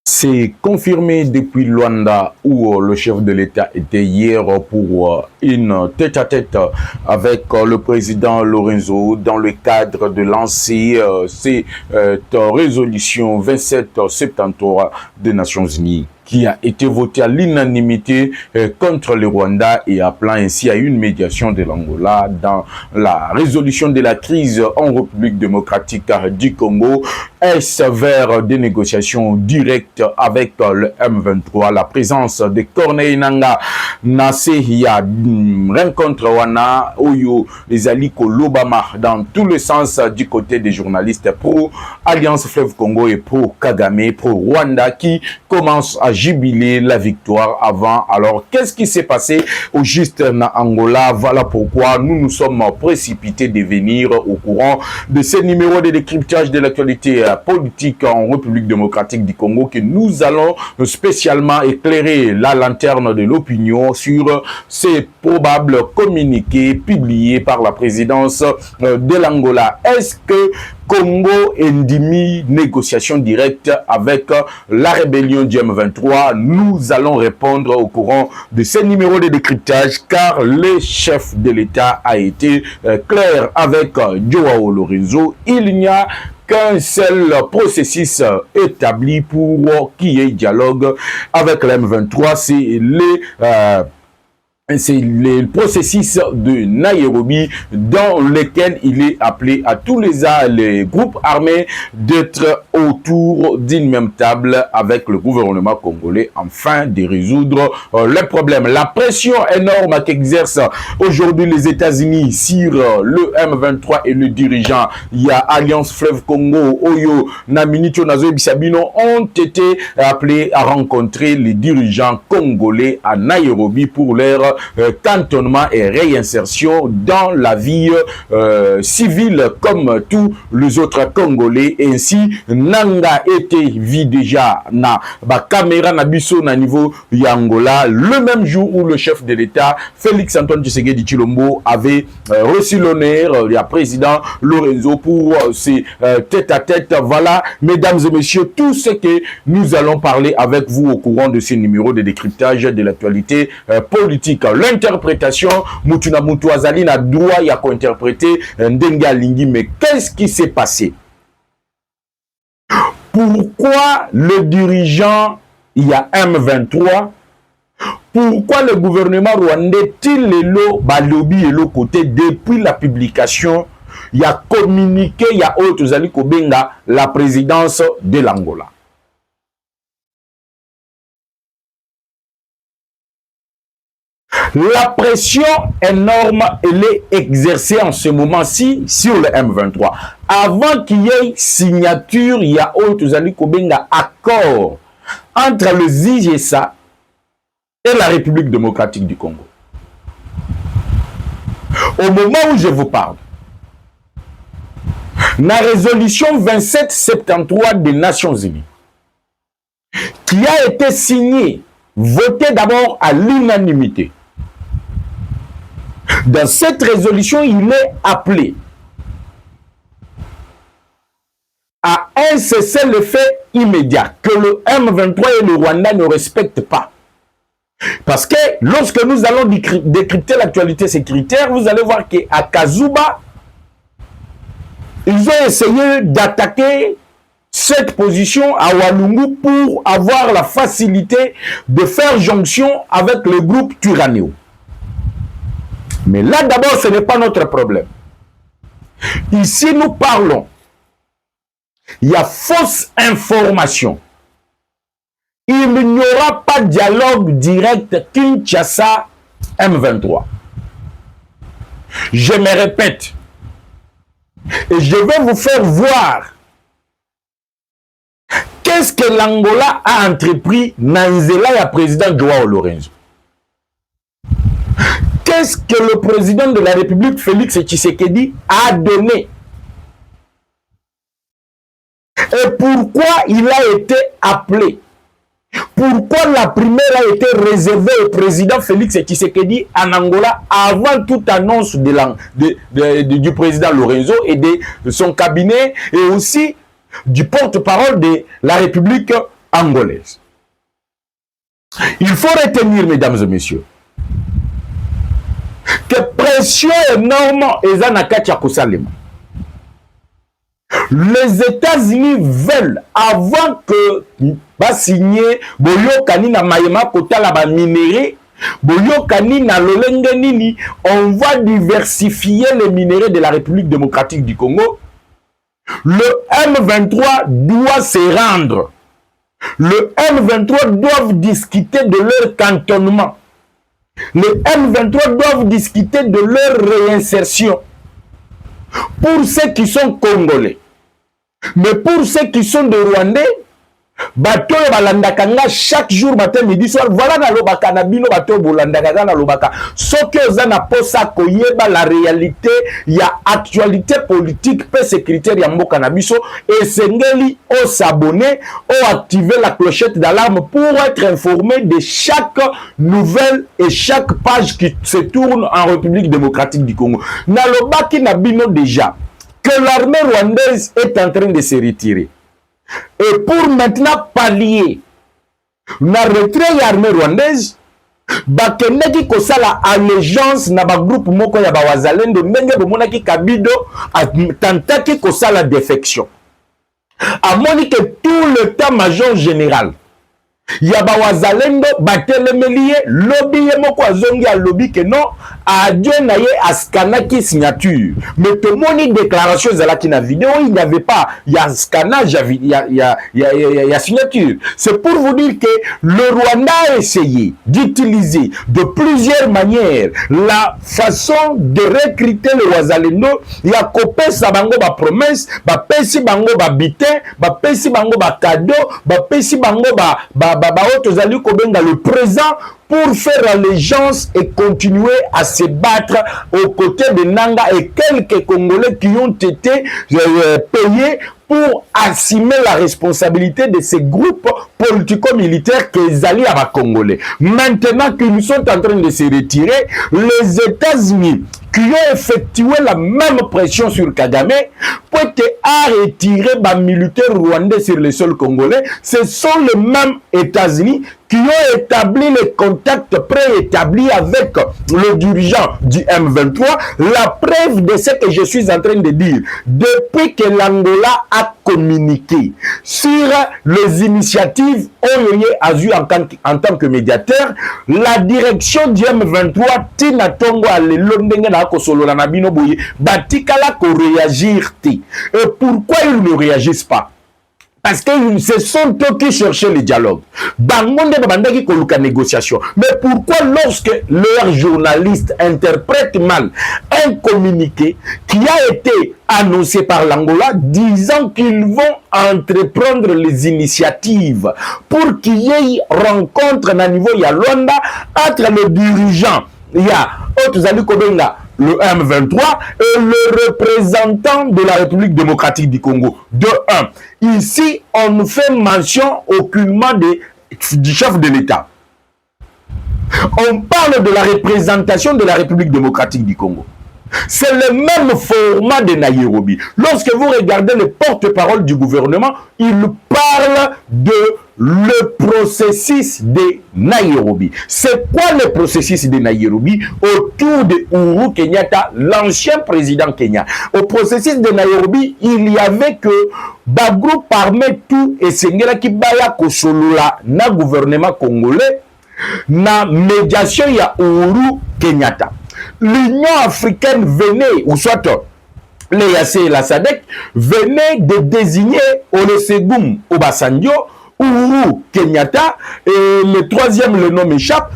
C'est confirmé depuis Luanda où le chef de l'État était hier pour une tête-à-tête avec le président Lorenzo dans le cadre de lancer cette résolution 2773 des Nations Unies qui a été votée à l'unanimité contre le Rwanda et appelant ainsi à une médiation de l'Angola dans la résolution de la crise en République démocratique du Congo. Est-ce vers des négociations directes avec le M23, la présence de Corneille Nangaa Naseya, rencontre Wana Oyo, les alliés Kolobama dans tous les sens du côté des journalistes pro Alliance Fleuve Congo et pro Kagame, pro Rwanda qui commencent à jubiler la victoire avant. Alors, qu'est-ce qui s'est passé au juste en Angola? Voilà pourquoi nous nous sommes précipités de venir au courant de ces numéros de décryptage de l'actualité politique en République démocratique du Congo que nous allons spécialement éclairer la lanterne de l'opinion sur ces probables communiqués publiés par la présidence de l'Angola. Est-ce que Congo Ndimi, négociation directe avec la rébellion du M23? Nous allons répondre au courant de ces numéros de décryptage car le chef de l'État a été clair avec Joao Lorenzo. Il n'y a qu'un seul processus établi pour qu'il y ait dialogue avec le M23, c'est le processus de Nairobi dans lequel il est appelé à tous les groupes armés d'être autour d'une même table avec le gouvernement congolais afin de résoudre les problèmes. La pression énorme qu'exercent aujourd'hui les États-Unis sur le M23 et le dirigeant, il y a Alliance Fleuve Congo, Oyo, Naminicho, Nazo et Bissabino ont été appelés à rencontrer les dirigeants congolais à Nairobi pour leur cantonnement et réinsertion dans la vie civile comme tous les autres Congolais. Ainsi, Nanga était vu déjà na ba caméra na biso na niveau Angola le même jour où le chef de l'État Félix Antoine Tshisekedi Tshilombo avait reçu l'honneur du président Lorenzo pour ces tête-à-tête. Voilà, mesdames et messieurs, tout ce que nous allons parler avec vous au courant de ces numéros de décryptage de l'actualité politique. L'interprétation, Mutuna Mutu Azali na droit ya interpréter Ndenga Lingi, mais qu'est-ce qui s'est passé? Pourquoi le dirigeant, il y a M23, pourquoi le gouvernement rwandais tire le balobi et le côté depuis la publication, il y a communiqué, il y a autres Zali Kobenga, la présidence de l'Angola. La pression énorme, elle est exercée en ce moment-ci sur le M23. Avant qu'il y ait signature, il y a autres accord entre le ZIGESA et la République démocratique du Congo. Au moment où je vous parle, la résolution 2773 des Nations Unies, qui a été signée, votée d'abord à l'unanimité. Dans cette résolution, il est appelé à un cessez-le-feu immédiat que le M23 et le Rwanda ne respectent pas. Parce que lorsque nous allons décrypter l'actualité sécuritaire, vous allez voir qu'à Kazuba, ils ont essayé d'attaquer cette position à Walungu pour avoir la facilité de faire jonction avec le groupe Twirwaneho. Mais là, d'abord, ce n'est pas notre problème. Ici, nous parlons. Il y a fausse information. Il n'y aura pas de dialogue direct Kinshasa M23. Je me répète. Et je vais vous faire voir qu'est-ce que l'Angola a entrepris Nanzela et président Joao Lorenzo. Qu'est-ce que le président de la République, Félix Tshisekedi, a donné? Et pourquoi il a été appelé? Pourquoi la primaire a été réservée au président Félix Tshisekedi en Angola avant toute annonce du président Lorenzo et de son cabinet et aussi du porte-parole de la République angolaise. Il faut retenir, mesdames et messieurs, que pression énorme est en Akatia Kosalema. Les États-Unis veulent, avant que va signer Boyokani na Mayema Kotala ba minéraux, Boyokani na Lolenge Nini, on va diversifier les minéraux de la République démocratique du Congo. Le M23 doit se rendre. Le M23 doivent discuter de leur cantonnement. Les M23 doivent discuter de leur réinsertion. Pour ceux qui sont congolais. Mais pour ceux qui sont de Rwandais, bato balandakanga chaque jour matin midi soir voilà na lobaka na bino bato bolandakanga na lobaka soki oza na posa koyeba la réalité ya actualité politique pe sécuritaire ya mboka na biso esengeli o s'abonner ou activer la clochette d'alarme pour être informé de chaque nouvelle et chaque page qui se tourne en République démocratique du Congo. Na lobaki na bino déjà que l'armée rwandaise est en train de se retirer. Et pour maintenant pallier na retrait ya armée rwandaise, bakendeki kosala allégeance na ba groupe moko ya ba wazalendo ndenge bomonaki Kabido tantaki kosala défection. Amoni que tout l'état-major général ya ba wazalendo batelemelie lobby ye moko azongi a lobby que non adieu na ye askanaki signature mais tout moni déclaration zalaki na vidéo il n'y avait pas ya scanage ya signature. C'est pour vous dire que le Rwanda a essayé d'utiliser de plusieurs manières la façon de recruter le wazalendo ya kopesa bango ba promesse ba pesi bango ba bitin ba pesi bango ba cadeau ba pesi bango le présent pour faire allégeance et continuer à se battre aux côtés de Nanga et quelques Congolais qui ont été payés pour assumer la responsabilité de ces groupes politico-militaires qu'ils allaient à Congolais. Maintenant qu'ils sont en train de se retirer, les États-Unis qui ont effectué la même pression sur Kagame pour retirer les militaires rwandais sur le sol congolais, ce sont les mêmes États-Unis qui ont établi les contacts préétablis avec le dirigeant du M23. La preuve de ce que je suis en train de dire, depuis que l'Angola a communiqué sur les initiatives Oyoye Azu en tant que médiateur, la direction du M23 Tina Tongo a le Londenge na Kosolo na Bino Boye batikala ko réagir. Et pourquoi ils ne réagissent pas? Parce que ce sont eux qui cherchaient le dialogue. Bangonde babandaki koluka négociation. Mais pourquoi lorsque leurs journalistes interprètent mal un communiqué qui a été annoncé par l'Angola disant qu'ils vont entreprendre les initiatives pour qu'il y ait rencontre à niveau ya Luanda entre le dirigeant ya Otuzali Kobenga le M23 et le représentant de la République démocratique du Congo. De 1. Ici, on ne fait mention aucunement du chef de l'État. On parle de la représentation de la République démocratique du Congo. C'est le même format de Nairobi. Lorsque vous regardez le porte-parole du gouvernement, il parle de le processus de Nairobi. C'est quoi le processus de Nairobi autour de Uhuru Kenyatta, l'ancien président Kenya? Au processus de Nairobi, il y avait que ba groupe armé tout et Sengela qui baya kosolula na gouvernement congolais na médiation ya Uhuru Kenyatta. L'Union africaine venait, ou soit les YAC et la SADC, venaient de désigner Olusegun Obasanjo, Uhuru Kenyatta, et le troisième, le nom m'échappe.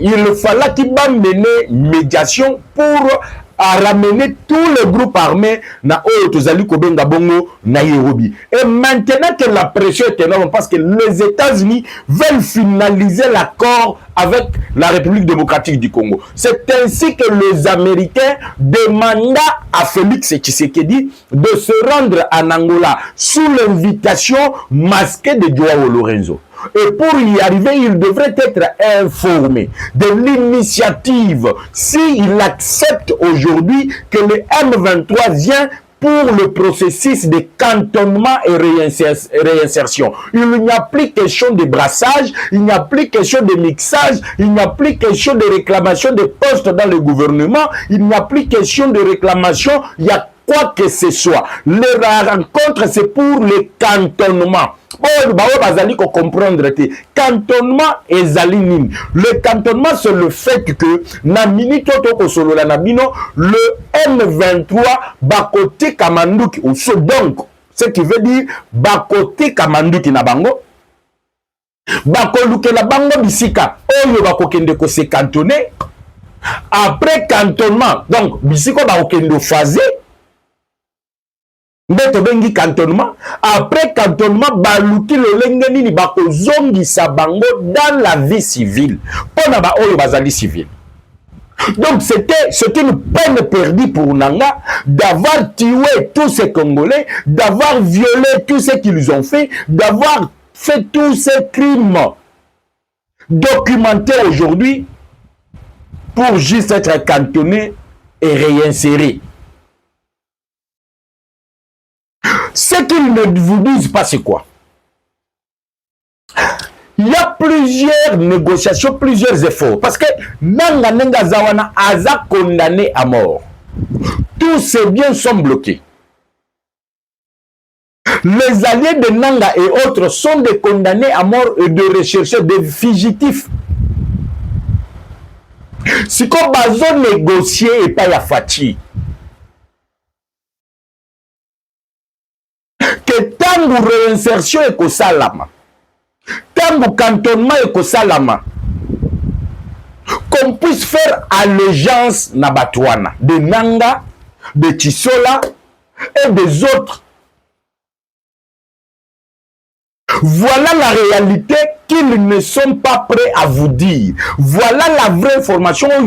Il fallait qu'il mener médiation pour ramener tout le groupe armé na Tozali Kobenga Bongo Nairobi. Et maintenant que la pression est énorme parce que les États-Unis veulent finaliser l'accord avec la République démocratique du Congo. C'est ainsi que les Américains demandent à Félix Tshisekedi de se rendre en Angola sous l'invitation masquée de Joao Lorenzo. Et pour y arriver, il devrait être informé de l'initiative s'il accepte aujourd'hui que le M23 vient pour le processus de cantonnement et réinsertion. Il n'y a plus question de brassage, il n'y a plus question de mixage, il n'y a plus question de réclamation de postes dans le gouvernement, il n'y a plus question de réclamation, il y a quoi que ce soit. La rencontre, c'est pour le cantonnement. Cantonnement et zalinine. Le cantonnement, c'est le fait que le M23 bakote kamanduki ou donc ce qui veut dire bakote kamanduki na bango bakoluke la bango bisika oyo bakokende ko se cantonner après cantonnement donc bisiko bakokende phasé Beto bengi cantonnement. Après cantonnement, baluki le lengeni ni bako zongi sa bango dans la vie civile. Pona ba oyo bazali civil. Donc c'était une peine perdue pour Nanga d'avoir tué tous ces Congolais, d'avoir violé tous ceux qu'ils ont fait, d'avoir fait tous ces crimes documentés aujourd'hui pour juste être cantonné et réinséré. Ce qu'ils ne vous disent pas, c'est quoi? Il y a plusieurs négociations, plusieurs efforts. Parce que Nanga Nenga Zawana a condamné à mort. Tous ces biens sont bloqués. Les alliés de Nanga et autres sont des condamnés à mort et de rechercher des fugitifs. Si comme bazo négocier et pas ya Fati. Que tangu réinsertion et que salama, tangu cantonnement et que salama, qu'on puisse faire allégeance na Batouana, de Nanga, de Tissola et des autres. Voilà la réalité qu'ils ne sont pas prêts à vous dire. Voilà la vraie information. On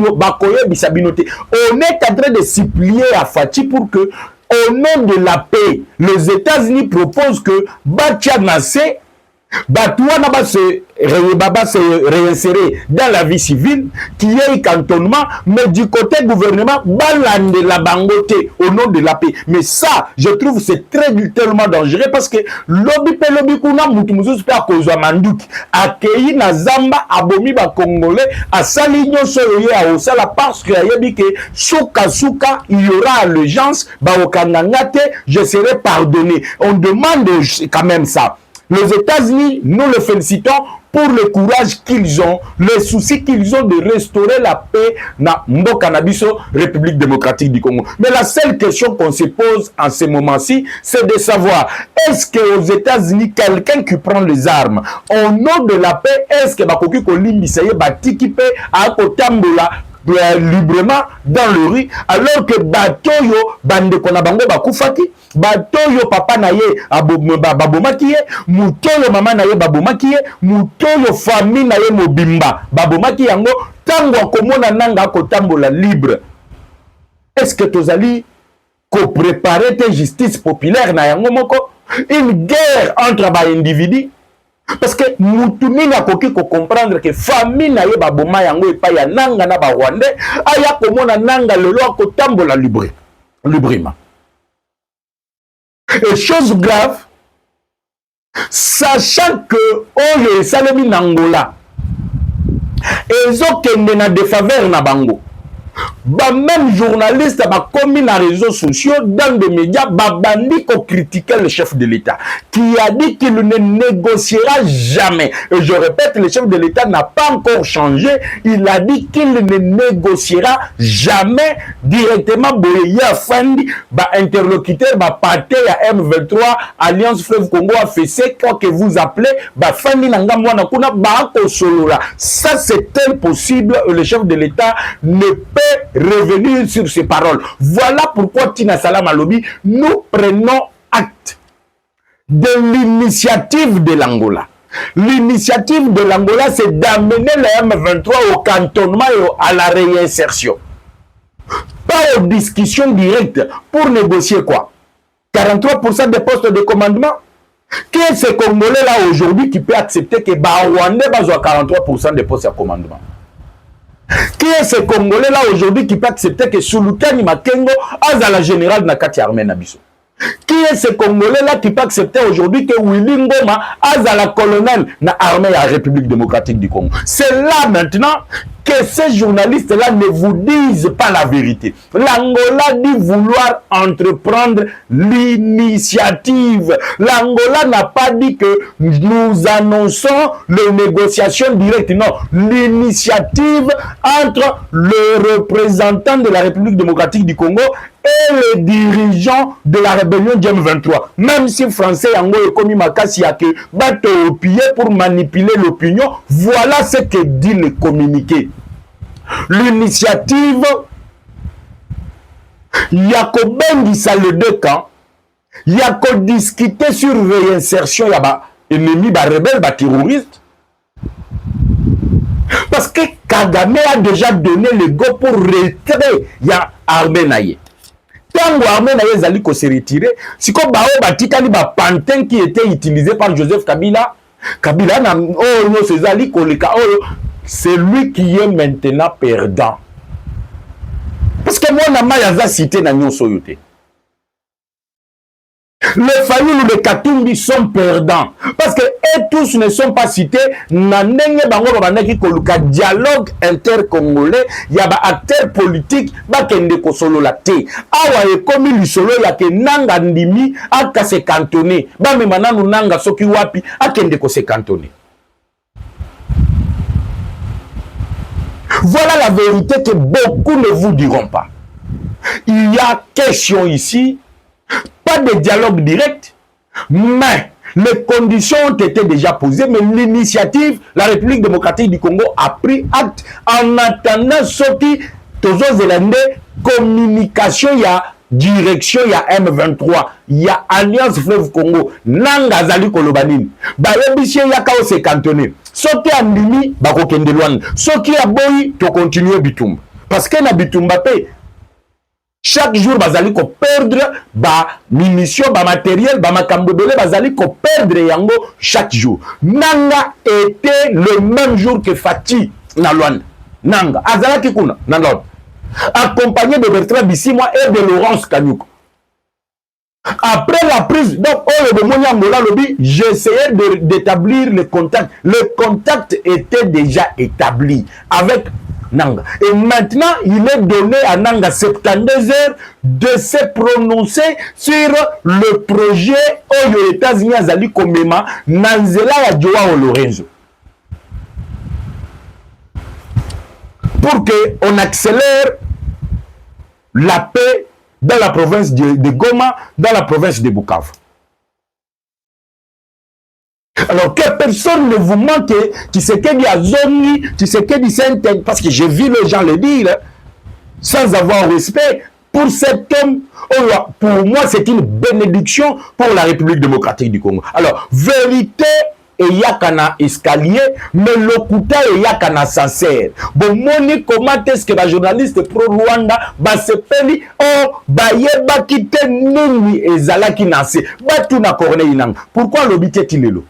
est en train de supplier à Fati pour que, au nom de la paix, les États-Unis proposent que Batia Nassé, Batouana va se réinsérer dans la vie civile, qui est un cantonnement, mais du côté gouvernement, balande la bangote au nom de la paix. Mais ça, je trouve c'est tellement dangereux parce que lobby kuna mutumuzu pe akozwa manduki akei na zamba abomi ba congolais asali nyonso yoye a osala parce que yebi ke suka il y aura allégeance ba okanganga te, je serai pardonné. On demande quand même ça. Les États-Unis, nous les félicitons pour le courage qu'ils ont, le souci qu'ils ont de restaurer la paix dans Mboka Nabiso, République démocratique du Congo. Mais la seule question qu'on se pose en ce moment-ci, c'est de savoir, est-ce qu'aux États-Unis, quelqu'un qui prend les armes, au nom de la paix, est-ce que Bakoki Kolimbi Saye Batiki Pe à Kotambola librement dans le riz, alors que Batoyo bande konabango bakufaki, Batoyo papa naye babomaki, Mutoyo mama naye babomaki, Mutoyo famille naye mobimba babomaki yango, tango akomona nanga kotambola libre. Est-ce que tozali ko préparer te justice populaire na yango moko, une guerre entre ba individus? Parce que Moutouni n'a pas comprendre que famille na ye baboma yango et pas ya nanga na ba Rwandais aya komona nanga le loi kotambola librement. Et chose grave, sachant que oyo esalemi nangola ezokende na défaveur na bango. Même journaliste commis dans les réseaux sociaux, dans des médias, bandi ko critiquer le chef de l'État, qui a dit qu'il ne négociera jamais. Et je répète, le chef de l'État n'a pas encore changé. Il a dit qu'il ne négociera jamais directement. Boya Fandi, interlocuteur, parti à M23, Alliance Fleuve Congo AFC, quoi que vous appelez, Fandi Nanga Mwana Kuna, Solola. Ça, c'est impossible. Le chef de l'État ne peut revenir sur ces paroles. Voilà pourquoi Tina Salam Alobi, nous prenons acte de l'initiative de l'Angola. L'initiative de l'Angola, c'est d'amener le M23 au cantonnement et à la réinsertion. Pas aux discussions directes pour négocier quoi? 43% des postes de commandement. Qui est ce Congolais là aujourd'hui qui peut accepter que Rwandais a 43% des postes de commandement? Qui est ce Congolais là aujourd'hui qui peut accepter que Sultani Makengo a la générale na kati armée na biso? Qui est ce Congolais là qui peut accepter aujourd'hui que Willy Ngoma a la colonel na armée à la République démocratique du Congo? C'est là maintenant que ces journalistes-là ne vous disent pas la vérité. L'Angola dit vouloir entreprendre l'initiative. L'Angola n'a pas dit que nous annonçons les négociations directes. Non, l'initiative entre le représentant de la République démocratique du Congo et les dirigeants de la rébellion GM23. Même si français yango est commis makasi ya que bato pied pour manipuler l'opinion, voilà ce que dit le communiqué. L'initiative Yakobengisa les deux camps, Yako discuter sur réinsertion ya ba ennemi ba rebelle ba terroriste. Parce que Kagame a déjà donné le go pour retrait ya armée naye. Tango armée naye zali ko se retirer, siko bao batikali ba pantin qui était utilisé par Joseph Kabila. Kabila na oh no sezali koleka oh c'est lui qui est maintenant perdant. Parce que moi na mayaza cité na nyonso yote. Les Fayoulou de Katumbi sont perdants. Parce que eux tous ne sont pas cités. Nandenge bango babandaki koluka dialogue intercongolais. Yaba acteur politique bakende kosolo la te. Awa ekomi lisolo ya ke nanga ndimi aka se cantonner. Ba me mananu nanga soki wapi akende ko se cantonner. Voilà la vérité que beaucoup ne vous diront pas. Il y a question ici. Pas de dialogue direct, mais les conditions ont été déjà posées, mais l'initiative, la République démocratique du Congo a pris acte en attendant ce qui, toujours zélandais, communication, il y a direction, il y a M23, il y a Alliance Fleuve Congo, Nanga Zali Kolobanin, Bayebiché Yakao se cantonné, Soki Andimi, Bako Kendelouane, Soki Aboyi, to continuer Bitumba. Parce que na Bitumba paye. Chaque jour, bazali ko perdre ba munitions, ba matériel, ba makambodole, bazali ko perdre yango chaque jour. Nanga était le même jour que Fati na Luanda. Nanga, azalaki kuna na Luanda. Accompagné de Bertrand Bisimwa et de Laurence Kanyuko. Après la prise, donc, j'essayais d'établir le contact. Le contact était déjà établi avec Nanga. Et maintenant, il est donné à Nanga 72 heures de se prononcer sur le projet aux États-Unis Azali Komema Nanzela ya Joao Lorenzo. Pour qu'on accélère la paix dans la province de Goma, dans la province de Bukavu. Alors que personne ne vous montre qui sait qu'il y a zone, qui sait qu'il y a parce que j'ai vu les gens le dire sans avoir respect pour cet homme. Pour moi, c'est une bénédiction pour la République démocratique du Congo. Alors, vérité et yakana escalier, mais l'okuta et yakana sincère. Bon, moni comment est-ce que la journaliste pro-Rwanda va se peli oh bayeba kite nini ezala ki nase batu na Corneille Nangaa. Pourquoi l'obité Tilelo?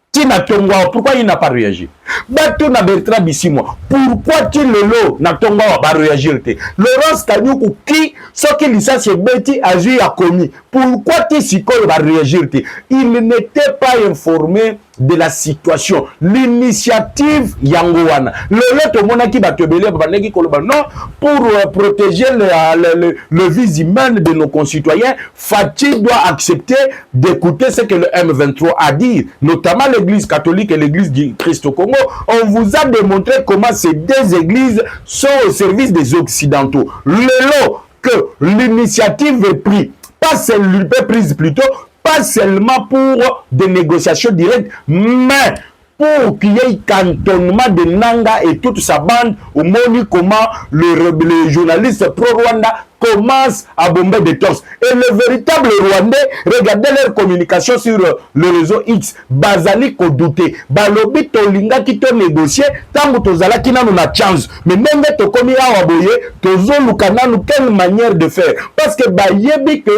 Tina Tongwa, pourquoi il n'a pas réagi? Batu na Bertrand Bisimwa, pourquoi Tilelo na Tongwa va pas réagir? Laurence Kanyuku qui ce qui licence Betty Azui a commis, pourquoi Tisiko va réagir? Il n'était pas informé de la situation. L'initiative Yangowana. Le monaki batebele babaneki koloba non pour protéger le vie humaine de nos concitoyens. Fatih doit accepter d'écouter ce que le M23 a dit, notamment l'église catholique et l'église du Christ au Congo. On vous a démontré comment ces deux églises sont au service des Occidentaux. Le lot que l'initiative est prise, prise plutôt, pas seulement pour des négociations directes, mais pour qu'il y ait cantonnement de Nanga et toute sa bande, au moment comment le journaliste pro-Rwanda commencent à bomber des torses. Et le véritable Rwandais, regardez leur communication sur le réseau X. Bazali ko douté. Balobi tolinga ki to négocier. Tango tozala ki nanu na chance. Mais même to komi awa boye, tozo lukana nou quelle manière de faire. Parce que bayebi que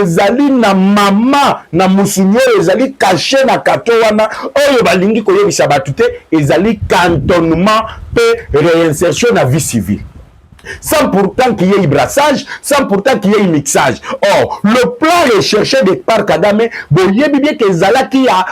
ezali na mama na musunyo ezali caché na katowana. Oyo balingi koyebisa batute ezali cantonnement pe réinsertion na vie civile. Sans pourtant qu'il y ait brassage, sans pourtant qu'il y ait mixage. Or, le plan recherché de par Kagame, boyebi bien que Zala qui a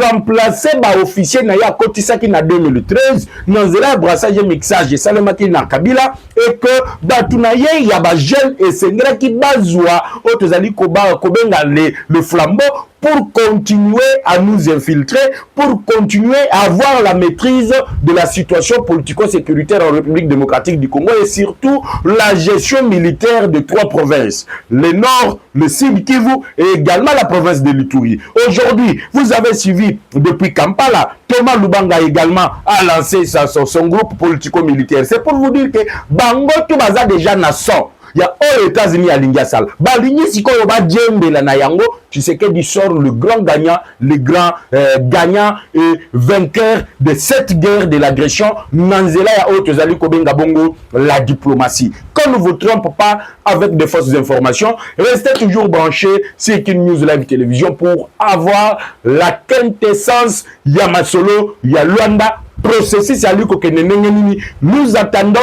remplacé ba officier na ya kotisaki na 2013 dans le brassage et mixage et salemaki na Kabila et que batunaye ya ba jeune et sengra qui bazwa otozali koba kobenga le flambeau pour continuer à nous infiltrer, pour continuer à avoir la maîtrise de la situation politico-sécuritaire en République démocratique du Congo et surtout la gestion militaire de 3 provinces, le Nord, le Sud Kivu et également la province de l'Ituri. Aujourd'hui, vous avez suivi depuis Kampala, Thomas Lubanga également a lancé son groupe politico-militaire. C'est pour vous dire que Bango Toubaza déjà nation. Il y a aux États-Unis à l'Indiasal. Baligny si qu'on va djembe la nayango, tu sais que sort le grand gagnant, le grand gagnant et vainqueur de cette guerre de l'agression. Nanzela ya Otozali Kobenga Bongo, la diplomatie. Qu'on ne vous trompe pas avec de fausses informations, restez toujours branchés sur Kin News Live Télévision pour avoir la quintessence Yamasolo, Yaluanda, processus à l'Ukokenenenini. Nous attendons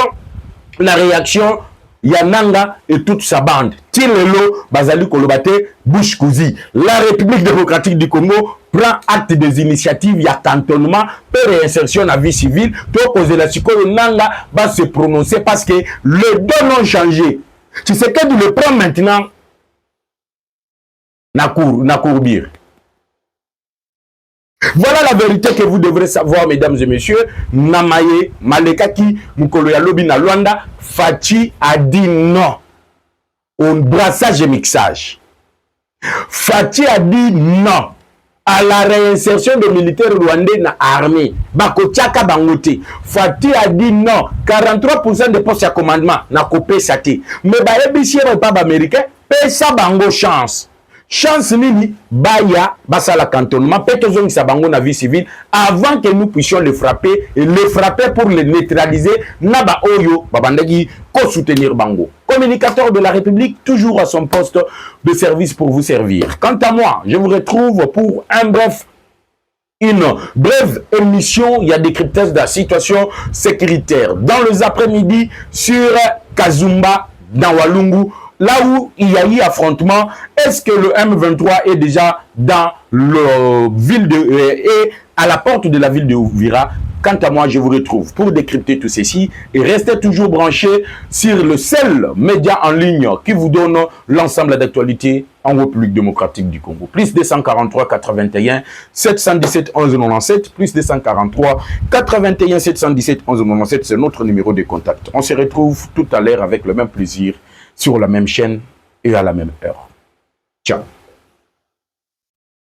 la réaction Yananga et toute sa bande. Tilelo, Bazali Kolobate, Bush Kouzi. La République démocratique du Congo prend acte des initiatives, il y a cantonnement, réinsertion à vie civile. Donc, la Nanga va se prononcer parce que le don ont changé. Tu sais que tu le prends maintenant, Nakourbir. Voilà la vérité que vous devrez savoir, mesdames et messieurs. Namaye, Malekaki, Mukolo Yalobi na Luanda, Fachi a dit non au brassage et mixage. Fachi a dit non à la réinsertion des militaires rwandais dans l'armée. Bako Tchaka Bangote. Fachi a dit non. 43% des postes à commandement n'a coupé sa tête. Mais Bayebissier n'est pas américain. Paye ça bango chance. Chance nini baya basa la cantonnement petozong sabango na vie civile avant que nous puissions le frapper et le frapper pour le neutraliser naba oyo babandaki ko soutenir bango. Communicateur de la République toujours à son poste de service pour vous servir. Quant à moi, je vous retrouve pour une brève émission, il y a des décryptage de la situation sécuritaire dans les après-midi sur Kazumba dans Walungu. Là où il y a eu affrontement, est-ce que le M23 est déjà dans la ville et à la porte de la ville de Ouvira? Quant à moi, je vous retrouve pour décrypter tout ceci et restez toujours branchés sur le seul média en ligne qui vous donne l'ensemble d'actualités en République démocratique du Congo. Plus 243 81 717 11 97, plus 243 81 717 11 97, c'est notre numéro de contact. On se retrouve tout à l'heure avec le même plaisir sur la même chaîne et à la même heure. Ciao.